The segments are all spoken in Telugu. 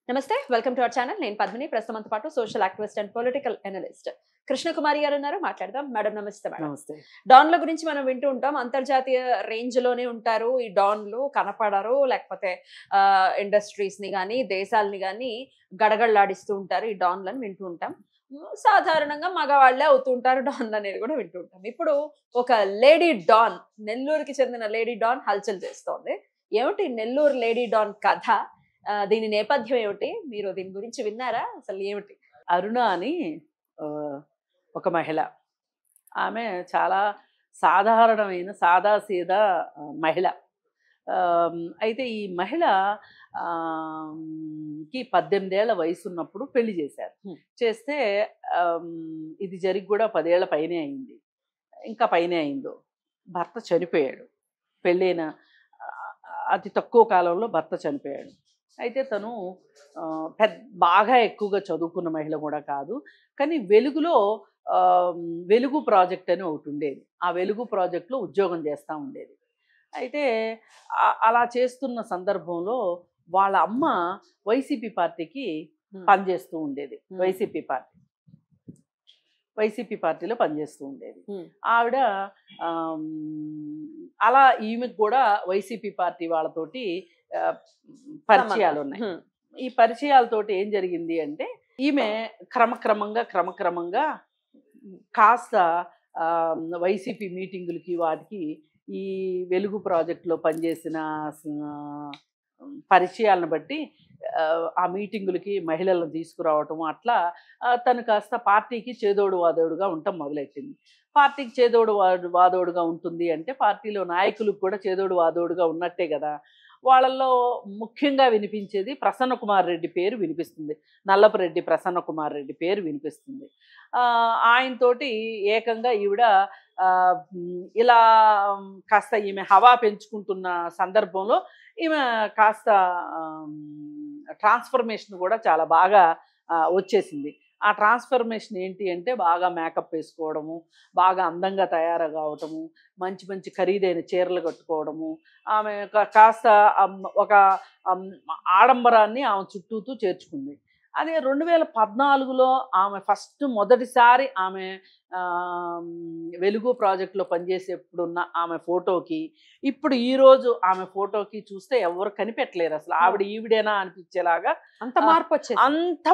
నమస్తే వెల్కమ్ టు అవర్ ఛానల్. నేను పద్మిని. ప్రస్తుతంతో పాటు social activist and political analyst Krishnakumari గారు ఉన్నారు. మాట్లాడదాం. మేడం నమస్తే. మేడం నమస్తే. డాన్ల గురించి మనం వింటూ ఉంటాం. అంతర్జాతీయ రేంజ్ లోనే ఉంటారు ఈ డాన్లు. కనపడరు, లేకపోతే ఇండస్ట్రీస్ ని గానీ దేశాలని గానీ గడగడలాడిస్తూ ఉంటారు ఈ డాన్లను వింటూ ఉంటాం. సాధారణంగా మగవాళ్లే అవుతూ ఉంటారు డాన్లు అనేది కూడా వింటూ ఉంటాం. ఇప్పుడు ఒక లేడీ డాన్, నెల్లూరుకి చెందిన లేడీ డాన్ హల్చల్ చేస్తోంది. ఏమిటి నెల్లూరు లేడీ డాన్ కథ? దీని నేపథ్యం ఏమిటి? మీరు దీని గురించి విన్నారా? అసలు ఏమిటి? అరుణ అని ఆహ్, ఒక మహిళ. ఆమె చాలా సాధారణమైన సాదాసీదా మహిళ. అయితే ఈ మహిళ కి 18 ఏళ్ల వయసున్నప్పుడు పెళ్లి చేశారు. చేస్తే ఇది జరిగి కూడా 10 ఏళ్ల పైనే అయింది. ఇంకా పైనే అయిందో. భర్త చనిపోయాడు. పెళ్ళైన అతి తక్కువ కాలంలో భర్త చనిపోయాడు. అయితే తను బాగా ఎక్కువగా చదువుకున్న మహిళ కూడా కాదు. కానీ వెలుగులో వెలుగు ప్రాజెక్ట్ అని ఒకటి ఉండేది. ఆ వెలుగు ప్రాజెక్ట్లో ఉద్యోగం చేస్తూ ఉండేది. అయితే అలా చేస్తున్న సందర్భంలో వాళ్ళ అమ్మ వైసీపీ పార్టీకి పనిచేస్తూ ఉండేది. వైసీపీ పార్టీలో పనిచేస్తూ ఉండేది. ఆవిడ అలా ఈమెకు కూడా వైసీపీ పార్టీ వాళ్ళతోటి పరిచయాలు ఉన్నాయి. ఈ పరిచయాలతోటి ఏం జరిగింది అంటే ఈమె క్రమక్రమంగా కాస్త వైసీపీ మీటింగులకి వాటికి ఈ వెలుగు ప్రాజెక్టులో పనిచేసిన పరిచయాలను బట్టి ఆ మీటింగులకి మహిళలను తీసుకురావటం అట్లా తను కాస్త పార్టీకి చేదోడు వాదోడుగా ఉండటం మొదలెట్టింది. పార్టీకి చేదోడు వాదోడుగా ఉంటుంది అంటే పార్టీలో నాయకులకు కూడా చేదోడు వాదోడుగా ఉన్నట్టే కదా. వాళ్ళల్లో ముఖ్యంగా వినిపించేది ప్రసన్న కుమార్ రెడ్డి పేరు వినిపిస్తుంది. నల్లపురెడ్డి ప్రసన్న కుమార్ రెడ్డి పేరు వినిపిస్తుంది. ఆయనతోటి ఏకంగా ఈవిడ ఇలా కాస్త ఈమె హవా పెంచుకుంటున్న సందర్భంలో ఈమె కాస్త ట్రాన్స్ఫర్మేషన్ కూడా చాలా బాగా వచ్చేసింది. ఆ ట్రాన్స్ఫర్మేషన్ ఏంటి అంటే బాగా మేకప్ వేసుకోవడము, బాగా అందంగా తయారు కావటము, మంచి మంచి ఖరీదైన చీరలు కట్టుకోవడము, ఆమె కాస్త ఒక ఆడంబరాన్ని ఆమె చుట్టూతూ చేర్చుకుంది. అదే 2014లో ఆమె మొదటిసారి ఆమె వెలుగు ప్రాజెక్టులో పనిచేసేప్పుడున్న ఆమె ఫోటోకి ఇప్పుడు ఈరోజు ఆమె ఫోటోకి చూస్తే ఎవరు కనిపెట్టలేరు అసలు ఆవిడ ఈవిడేనా అనిపించేలాగా అంత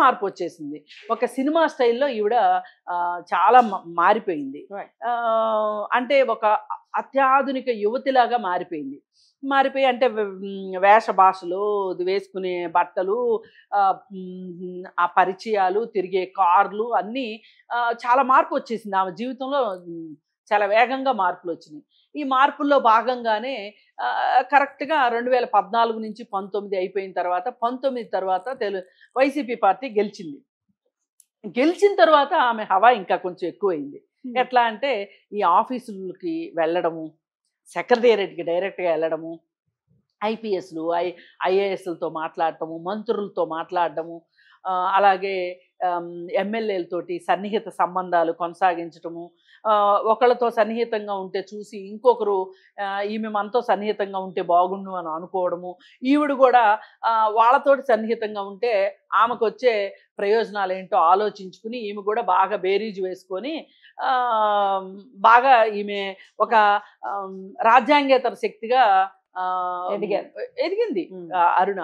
మార్పు వచ్చేసింది. ఒక సినిమా స్టైల్లో ఈవిడ చాలా మారిపోయింది. అంటే ఒక అత్యాధునిక యువతిలాగా మారిపోయి అంటే వేష భాషలు, వేసుకునే బట్టలు, ఆ పరిచయాలు, తిరిగే కార్లు అన్నీ చాలా మార్పు వచ్చేసింది ఆమె జీవితంలో. చాలా వేగంగా మార్పులు వచ్చినాయి. ఈ మార్పుల్లో భాగంగానే కరెక్ట్గా 2014 నుంచి 19 అయిపోయిన తర్వాత 19 తర్వాత వైసీపీ పార్టీ గెలిచిన తర్వాత ఆమె హవా ఇంకా కొంచెం ఎక్కువైంది. ఎట్లా అంటే ఈ ఆఫీసులకి వెళ్ళడము, సెక్రటేరియట్కి డైరెక్ట్గా వెళ్ళడము, ఐపీఎస్లు ఐఏఎస్లతో మాట్లాడటము, మంత్రులతో మాట్లాడటము, అలాగే ఎమ్మెల్యేలతోటి సన్నిహిత సంబంధాలు కొనసాగించటము, ఒకళ్ళతో సన్నిహితంగా ఉంటే చూసి ఇంకొకరు ఈమె మనతో సన్నిహితంగా ఉంటే బాగుండు అని అనుకోవడము, ఈవిడ కూడా వాళ్ళతోటి సన్నిహితంగా ఉంటే ఆమెకు వచ్చే ప్రయోజనాలు ఏంటో ఆలోచించుకుని ఈమె కూడా బాగా బేరీజు వేసుకొని బాగా ఈమె ఒక రాజ్యాంగేతర శక్తిగా ఎదిగింది. అరుణ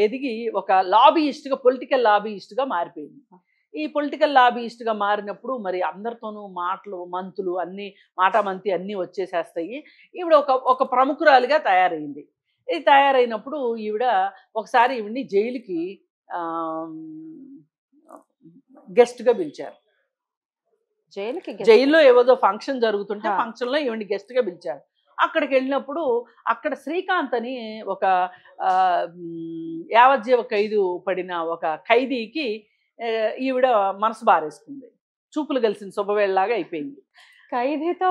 ఎదిగి ఒక లాబీయిస్ట్గా, పొలిటికల్ లాబీయిస్ట్గా మారిపోయింది. ఈ పొలిటికల్ లాబీయిస్ట్గా మారినప్పుడు మరి అందరితోనూ మాటలు మంతులు అన్నీ మాటామంతి అన్నీ వచ్చేసేస్తాయి. ఈవిడ ఒక ప్రముఖురాలిగా తయారైంది. ఇది తయారైనప్పుడు ఈవిడ ఒకసారి ఈవిడ్ని జైలుకి గెస్ట్గా పిలిచారు. జైల్లో ఏవోదో ఫంక్షన్ జరుగుతుంటే ఫంక్షన్లో ఈవిడ్ని గెస్ట్గా పిలిచారు. అక్కడికి వెళ్ళినప్పుడు అక్కడ శ్రీకాంత్ అని ఒక యావజ్జీవ ఖైదు పడిన ఒక ఖైదీకి ఈవిడ మనసు బారేసుకుంది. చూపులు కలిసిన శుభవేళలాగా అయిపోయింది. ఖైదీతో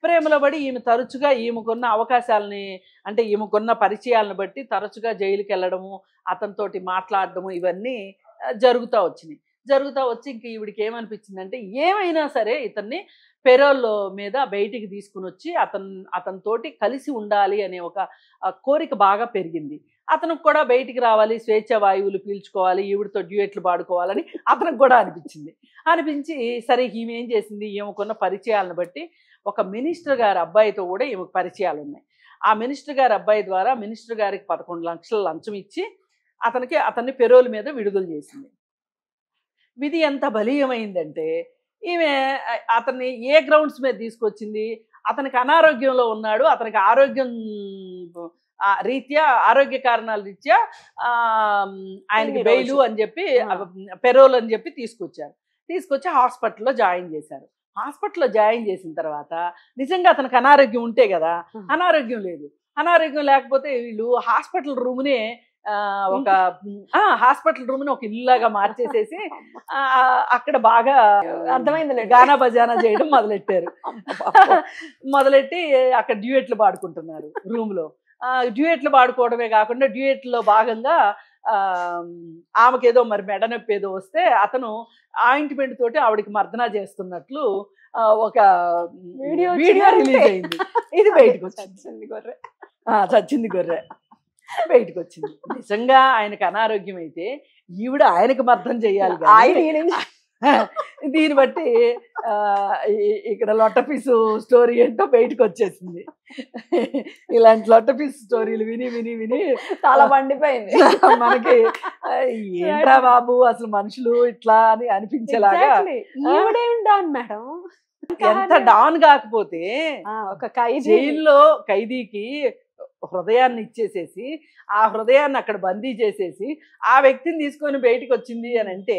ప్రేమలో పడి ఈమె తరచుగా ఈమెకున్న అవకాశాలని అంటే ఈమెకున్న పరిచయాలను బట్టి తరచుగా జైలుకి వెళ్ళడము, అతనితోటి మాట్లాడడము ఇవన్నీ జరుగుతూ వచ్చి ఇంక ఈవిడికి ఏమనిపించిందంటే ఏమైనా సరే ఇతన్ని పెరోల్ మీద బయటికి తీసుకుని వచ్చి అతనితోటి కలిసి ఉండాలి అనే ఒక కోరిక బాగా పెరిగింది. అతనికి కూడా బయటికి రావాలి, స్వేచ్ఛ వాయువులు పీల్చుకోవాలి, ఈవిడితో డ్యూయెట్లు పాడుకోవాలని అతనికి కూడా అనిపించి సరే ఈమె ఏం చేసింది, ఈమెకున్న పరిచయాలను బట్టి ఒక మినిస్టర్ గారి అబ్బాయితో కూడా ఈమెకు పరిచయాలు ఉన్నాయి. ఆ మినిస్టర్ గారి అబ్బాయి ద్వారా మినిస్టర్ గారికి 11 లక్షల లంచం ఇచ్చి అతన్ని పెరోల్ మీద విడుదల చేసింది. విధి ఎంత బలీయమైందంటే ఈమె అతన్ని ఏ గ్రౌండ్స్ మీద తీసుకొచ్చింది, అతనికి అనారోగ్యంలో ఉన్నాడు, అతనికి ఆరోగ్యం రీత్యా ఆరోగ్య కారణాల రీత్యా ఆయనకి బెయిలు అని చెప్పి పెరోల్ అని చెప్పి తీసుకొచ్చి హాస్పిటల్లో జాయిన్ చేశారు. హాస్పిటల్లో జాయిన్ చేసిన తర్వాత నిజంగా అతనికి అనారోగ్యం ఉంటే కదా, అనారోగ్యం లేదు. అనారోగ్యం లేకపోతే వీళ్ళు హాస్పిటల్ రూమ్నే ఒక ఇల్లులాగా మార్చేసేసి అక్కడ బాగా అర్థమైంది గానా బజానా చేయడం మొదలెట్టి అక్కడ డ్యూయెట్లు పాడుకుంటున్నారు రూమ్ లో. డ్యూయెట్లు పాడుకోవడమే కాకుండా డ్యూయెట్లో భాగంగా ఆమెకేదో మరి మెడ నొప్పి ఏదో వస్తే అతను ఆయింట్మెంట్ తోటి ఆవిడకి మర్దనా చేస్తున్నట్లు ఒక వీడియో రిలీజ్ అయింది. ఇది బయటకు చచ్చింది గొర్రె బయటకు వచ్చింది. నిజంగా ఆయనకు అనారోగ్యం అయితే ఈవిడ ఆయనకు మర్దం చేయాలి. దీన్ని బట్టి ఇక్కడ లొట్టపీసు స్టోరీ ఏంటో బయటకు వచ్చేసింది. ఇలాంటి లొట్టపీసు స్టోరీలు విని విని విని చాలా పండిపోయింది మనకి. ఏంట్రా బాబు అసలు మనుషులు ఇట్లా అని అనిపించేలాగా. మేడం ఎంత డాన్ కాకపోతే ఒక జైల్లో ఖైదీకి హృదయాన్ని ఇచ్చేసేసి ఆ హృదయాన్ని అక్కడ బందీ చేసేసి ఆ వ్యక్తిని తీసుకొని బయటకు వచ్చింది అని అంటే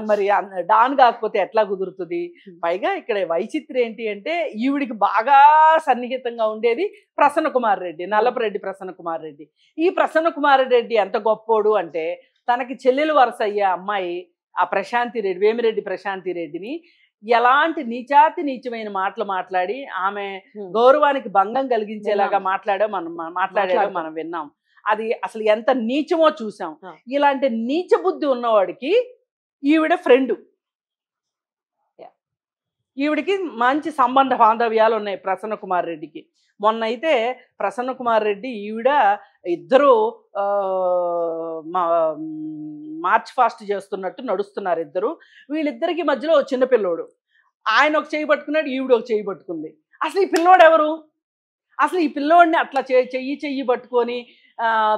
మరి డాన్ కాకపోతే ఎట్లా కుదురుతుంది? పైగా ఇక్కడ వైచిత్రం ఏంటి అంటే ఈవిడికి బాగా సన్నిహితంగా ఉండేది ప్రసన్న కుమార్ రెడ్డి, నల్లపరెడ్డి ప్రసన్న కుమార్ రెడ్డి. ఈ ప్రసన్న కుమార్ రెడ్డి ఎంత గొప్పోడు అంటే తనకి చెల్లెలు వరుస అయ్యే అమ్మాయి ఆ ప్రశాంతి రెడ్డి, వేమిరెడ్డి ప్రశాంతి రెడ్డిని ఎలాంటి నీచమైన మాటలు మాట్లాడి ఆమె గౌరవానికి భంగం కలిగించేలాగా మాట్లాడాడో మనం విన్నాం. అది అసలు ఎంత నీచమో చూసాం. ఇలాంటి నీచ బుద్ధి ఉన్నవాడికి ఈవిడ ఫ్రెండ్, ఈవిడికి మంచి సంబంధ బాంధవ్యాలు ఉన్నాయి ప్రసన్న కుమార్ రెడ్డికి. మొన్న అయితే ప్రసన్న కుమార్ రెడ్డి ఈవిడ ఇద్దరు మార్చ్ ఫాస్ట్ చేస్తున్నట్టు నడుస్తున్నారు ఇద్దరు. వీళ్ళిద్దరికి మధ్యలో చిన్నపిల్లోడు, ఆయన ఒక చేయి పట్టుకున్నాడు, ఈవిడ ఒక చేయి పట్టుకుంది. అసలు ఈ పిల్లోడు ఎవరు? అసలు ఈ పిల్లోడిని అట్లా చెయ్యి పట్టుకొని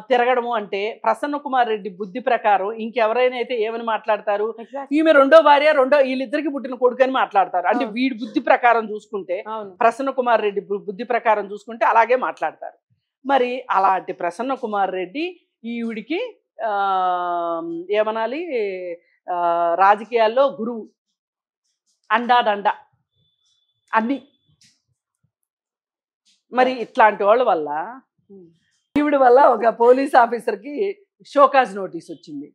తిరగడము అంటే ప్రసన్న కుమార్ రెడ్డి బుద్ధి ప్రకారం ఇంకెవరైనా అయితే ఏమని మాట్లాడతారు, ఈమె రెండో భార్య వీళ్ళిద్దరికి పుట్టిన కొడుకు అని మాట్లాడతారు. అంటే వీడి బుద్ధి ప్రకారం చూసుకుంటే, ప్రసన్న కుమార్ రెడ్డి బుద్ధి ప్రకారం చూసుకుంటే అలాగే మాట్లాడతారు. మరి అలాంటి ప్రసన్న కుమార్ రెడ్డి ఈవిడికి ఏమనాలి, రాజకీయాల్లో గురువు, అండాదండ అన్ని. మరి ఇట్లాంటి వాళ్ళ వల్ల ఈవిడ వల్ల ఒక పోలీస్ ఆఫీసర్కి షోకాజ్ నోటీస్ వచ్చింది.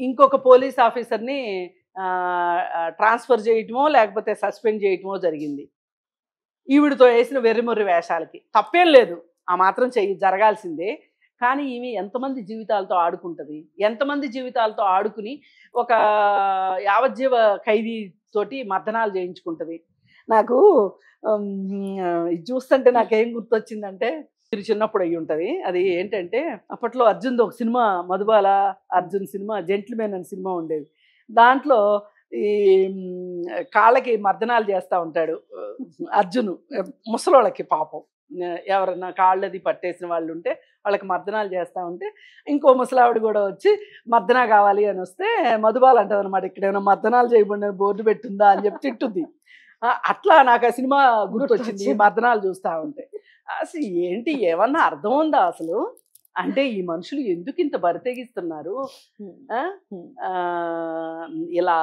ఇంకొక పోలీస్ ఆఫీసర్ని ట్రాన్స్ఫర్ చేయటమో లేకపోతే సస్పెండ్ చేయటమో జరిగింది. ఈవిడితో వేసిన వెర్రిమొర్రి వేషాలకి. తప్పేం లేదు, ఆ మాత్రం జరగాల్సిందే. కానీ ఈమె ఎంతమంది జీవితాలతో ఆడుకుంటుంది, ఎంతమంది జీవితాలతో ఆడుకుని ఒక యావజ్జీవ ఖైదీ తోటి మర్దనాలు చేయించుకుంటుంది. నాకు ఇది చూస్తుంటే నాకేం గుర్తొచ్చిందంటే, మీరు చిన్నప్పుడు అయ్యి ఉంటుంది. అది ఏంటంటే అప్పట్లో అర్జున్ది ఒక సినిమా, మధుబాల అర్జున్ సినిమా జెంటిల్మెన్ అనే సినిమా ఉండేది. దాంట్లో ఈ కాళ్ళకి మర్దనాలు చేస్తూ ఉంటాడు అర్జును, ముసలోళ్ళకి పాపం ఎవరన్నా కాళ్ళది పట్టేసిన వాళ్ళు ఉంటే వాళ్ళకి మర్దనాలు చేస్తూ ఉంటే ఇంకో ముసలావిడ కూడా వచ్చి మర్దనా కావాలి అని వస్తే మధుబాల అంటది అనమాట, ఇక్కడ ఏమైనా మర్దనాలు చేయబడిన బోర్డు పెట్టుందా అని చెప్పి తిట్టుద్ది. అట్లా నాకు ఆ సినిమా గుర్తొచ్చింది మర్దనాలు చూస్తూ ఉంటే. అసలు ఏంటి, ఏమన్నా అర్థం ఉందా అసలు? అంటే ఈ మనుషులు ఎందుకు ఇంత బరితెగిస్తున్నారు? ఇలా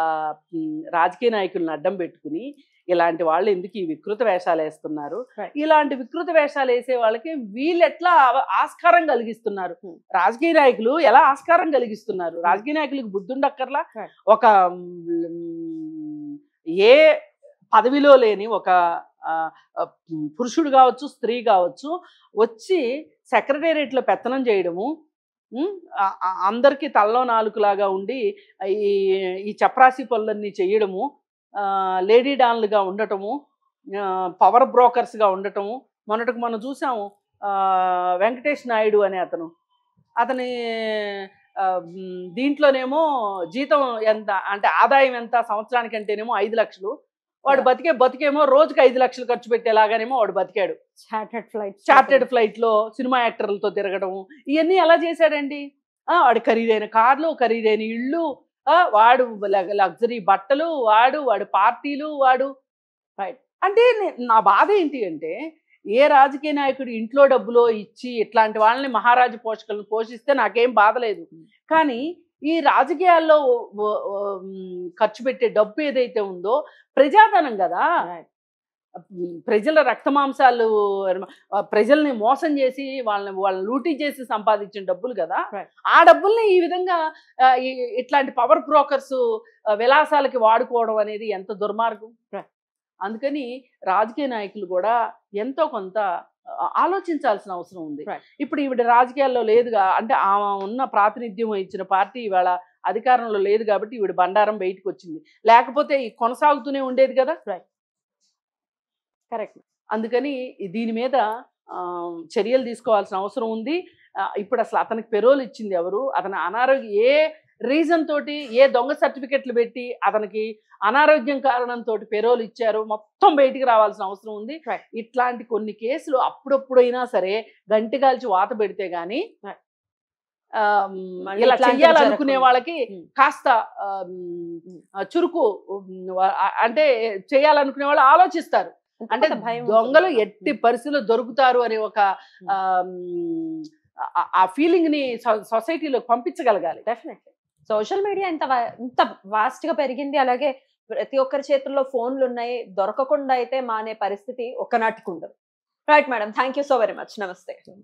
రాజకీయ నాయకులను అడ్డం పెట్టుకుని ఇలాంటి వాళ్ళు ఎందుకు ఈ వికృత వేషాలు వేస్తున్నారు? ఇలాంటి వికృత వేషాలు వేసే వాళ్ళకి వీళ్ళు ఎట్లా ఆస్కారం కలిగిస్తున్నారు? రాజకీయ నాయకులు ఎలా ఆస్కారం కలిగిస్తున్నారు? రాజకీయ నాయకులకు బుద్ధి ఉండక్కర్లా? ఒక ఏ పదవిలో లేని ఒక పురుషుడు కావచ్చు, స్త్రీ కావచ్చు, వచ్చి సెక్రటేరియట్లో పెత్తనం చేయడము, అందరికీ తలలో నాలుగులాగా ఉండి ఈ చపరాసి పనులన్నీ చేయడము, లేడీ డాన్లుగా ఉండటము, పవర్ బ్రోకర్స్గా ఉండటము. మొన్నటికి మనం చూసాము వెంకటేష్ నాయుడు అనే అతని దీంట్లోనేమో జీతం ఎంత అంటే ఆదాయం ఎంత సంవత్సరానికి అంటేనేమో 5 లక్షలు. వాడు బతికేమో రోజుకి 5 లక్షలు ఖర్చు పెట్టేలాగానేమో వాడు బతికాడు. చార్టెడ్ ఫ్లైట్లో సినిమా యాక్టర్లతో తిరగడము ఇవన్నీ ఎలా చేశాడండి? వాడు ఖరీదైన కార్లు, ఖరీదైన ఇళ్ళు, వాడు లగ్జరీ బట్టలు, వాడు పార్టీలు, రైట్. అంటే నా బాధ ఏంటి అంటే, ఏ రాజకీయ నాయకుడు ఇంట్లో డబ్బులో ఇచ్చి ఇట్లాంటి వాళ్ళని మహారాజు పోషకులను పోషిస్తే నాకేం బాధ లేదు. కానీ ఈ రాజకీయాల్లో ఖర్చు పెట్టే డబ్బు ఏదైతే ఉందో ప్రజాధనం కదా, ప్రజల రక్తమాంసాలు, ప్రజల్ని మోసం చేసి వాళ్ళని లూటీ చేసి సంపాదించిన డబ్బులు కదా. ఆ డబ్బుల్ని ఈ విధంగా ఇట్లాంటి పవర్ బ్రోకర్స్ విలాసాలకి వాడుకోవడం అనేది ఎంత దుర్మార్గం. అందుకని రాజకీయ నాయకులు కూడా ఎంతో కొంత ఆలోచించాల్సిన అవసరం ఉంది. ఇప్పుడు ఈవిడ రాజకీయాల్లో లేదుగా, అంటే ఆమె ఉన్న ప్రాతినిధ్యం ఇచ్చిన పార్టీ ఇవాళ అధికారంలో లేదు కాబట్టి ఈవిడ బండారం బయటకు వచ్చింది. లేకపోతే కొనసాగుతూనే ఉండేది కదా. కరెక్ట్. అందుకని దీని మీద చర్యలు తీసుకోవాల్సిన అవసరం ఉంది. ఇప్పుడు అసలు అతనికి పెరోల్ ఇచ్చింది ఎవరు? అతని అనారోగ్యం ఏ రీజన్ తోటి, ఏ దొంగ సర్టిఫికెట్లు పెట్టి అతనికి అనారోగ్యం కారణంతో పెరోల్ ఇచ్చారు, మొత్తం బయటికి రావాల్సిన అవసరం ఉంది. ఇట్లాంటి కొన్ని కేసులు అప్పుడప్పుడైనా సరే గంటి కాల్చి వాత పెడితే గానీ ఇలా చెయ్యాలనుకునే వాళ్ళకి కాస్త చురుకు, అంటే చేయాలనుకునే వాళ్ళు ఆలోచిస్తారు. అంటే దొంగలు ఎట్టి పరిస్థితుల్లో దొరుకుతారు అనే ఒక ఆ ఫీలింగ్ ని సొసైటీలో పంపించగలగాలి. డెఫినెట్లీ. సోషల్ మీడియా ఇంత వాస్ట్ గా పెరిగింది. అలాగే ప్రతి ఒక్కరి చేతుల్లో ఫోన్లు ఉన్నాయి. దొరకకుండా అయితే మానే పరిస్థితి ఒక్కనాటికి ఉండదు. Right madam, thank you so very much. నమస్తే.